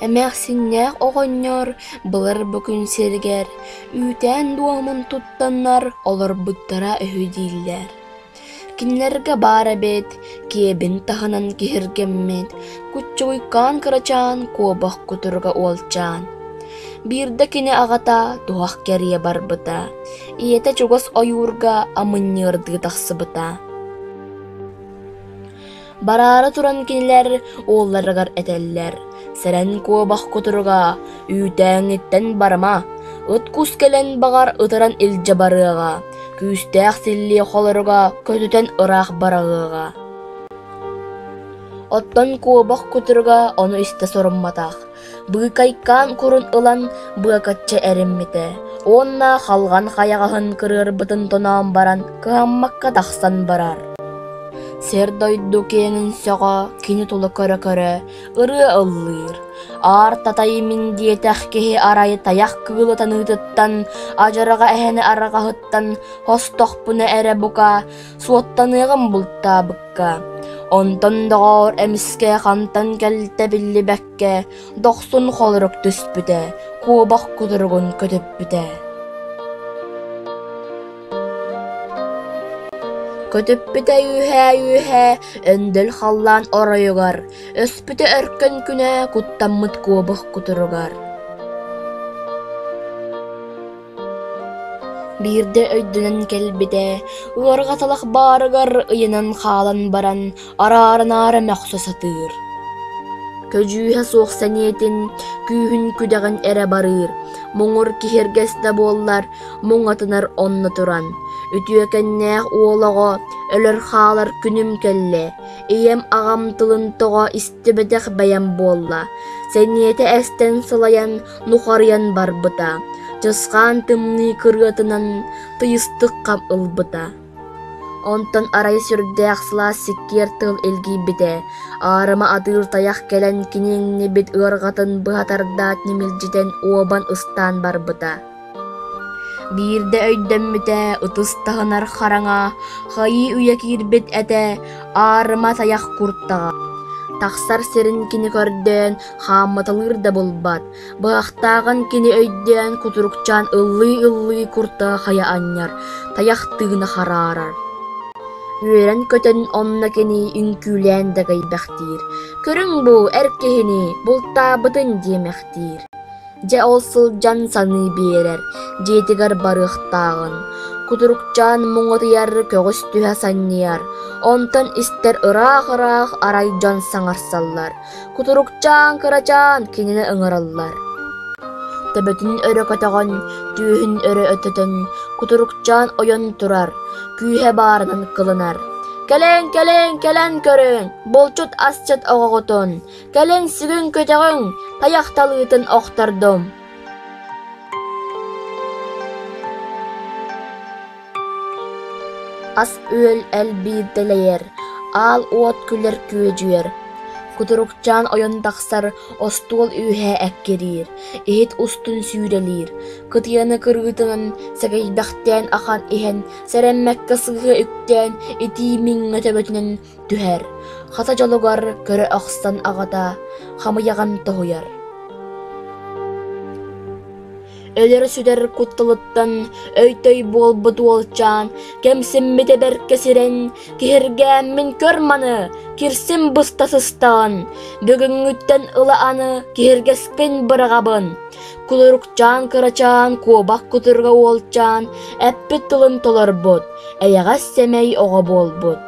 Эмэхсиннээх оҕонньор былар бүкүн сиргэр, үүтэн дуамын туттаннар олорбуттара өһүдииллэр. Кинилэргэ баара бит, киэбин таһынан киһиргэммит, куччугуйкаан кырачаан куобах кутурга уолчаан. Биирдэ кини аҕата туһах кэрийэ барбыта, ийэтэ чугас ойуурга амынньыырдыы тахсыбыта. Бараары туран кинилэр уолларыгар этэллэр, сэрэн куобах кутурга үүтээҥиттэн барыма, ыт кус кэлэн баҕар ытаран илдьэ барыаҕа, күүстээх силлии холоруга көтүтэн ыраах бараҕыаҕа. Оттон куобах кутурга ону истэ сорумматах, быыкайкаан курун ылан быакачча эриммите, уонна халган хаyaҕаһын кырыарбытын тоноон баран кыһаммакка тахсан барар. Сер дойду киэҥин сөҕө кини тула көрө-көрө, ырыа ыллыыр. Аар татай мин диэтэх киһи арай таях кыылытан ыытыттан, ажарага эһэни араҕаһыттан хостохпуна эрэ бука, суоттаныаҕын бултаабыкка. Онтон доҕоор эмискэ хантан кэлтэ биллибэккэ, дохсун холорук түспүтэ, куобах кутуругун көтүппүтэ. Көтүппүтэ үүһэ, өндөл халлаан оройугар, өспүтэ өркөн күнэ куттаммыт куобах кутуругар. Биирдэ өйдүнэн кэлбитэ, ыарҕаталах баарыгар ыйынан хаалан баран, араарынаары мөхсө сатыыр. Көжүүһэ суох сэниэтин күүһүн күдэҕин эрэ барыыр, моҥур киһиргэс да буоллар, моҥатынар онно туран. Үтүөкэннээх уолоҕо, өлөр хаалар күнүм кэллэ, ийэм аҕам тылынтоҕо истибэтэх бэйэм буолла, сэниэтэ эстэн сылайан нухарыйан барбыта, дьыскаан тымныы кырыатынан тыйыстык хам ылбыта. Онтон арай сүрдээх сылаас сиккиэр тыл илгийбитэ, аарыма атыыр таях кэлэн киниэҥнибит ыарҕатын быһатардаат нимилдьитэн уобан ыстаан барбыта. Биирдэ өйдөммүтэ ытыс таһынар хараҥа, хайыы үйэ киирбит этэ, аарыма таях куртаҕа. Тахсар сирин кини көрдөөн хаамматалыыр да булбат, быахтааҕын кини өйдөөн кутурукчаан ыллыы куртаҕа хая аньар, таях тыына хараарар. Үөрэн көтөн онна кини үҥкүүлээн да гайбахтиир, көрүң бу эр киһини бултаабытын диэмэхтиир. Дьэ ол сылдьан саныы биэрэр, дьиэтигэр барыахтааҕын. Кутурукчаан муҥотыйар көҕүс түһэ санньыар, онтон истэр ыраах арай дьон саҥарсаллар. Кутурукчаан кырачаан кинини ыҥыраллар. Төбөтүн өрө көтөҕөн, түүһүн өрө өтөтөн, кутурукчаан ойон турар, күүһэ баарынан кылынар. Кэлэн көрөң, болчут асчат оҕоҕотон, кэлэн сүгүн көтөҕүң, таяхталыытын охтордом. Ас үөл элбиирдэлэйэр, аал уот күлэр күөжүөр. Кутурукчаан ойон тахсар остуол үүһэ эккериир, ихит устун сүүрэлиир. Кытыаны кырыытынан сэгэйбэхтээн ахан иһэн сэрэммэккэ сыыһы үктээн итии миҥҥэ төбөтүнэн түһэр. Хата дьолугар көрө охсан аҕата хамыйаҕан тоһуйар. Өлөр сүдэр кутталыттан өйtöй буолбут уолчаан, кемсиммите бэркэ сирэн, киһиргээммин көр маны, кирсим быста сыстаан, бөгүҥҥүттэн ыла аны киһиргэспин быраҕабын. Кулурукчаан кырачаан куобах кутурга уолчаан, эппит тылын толорбут, эйэҕэс сэмэй оҕо буолбут.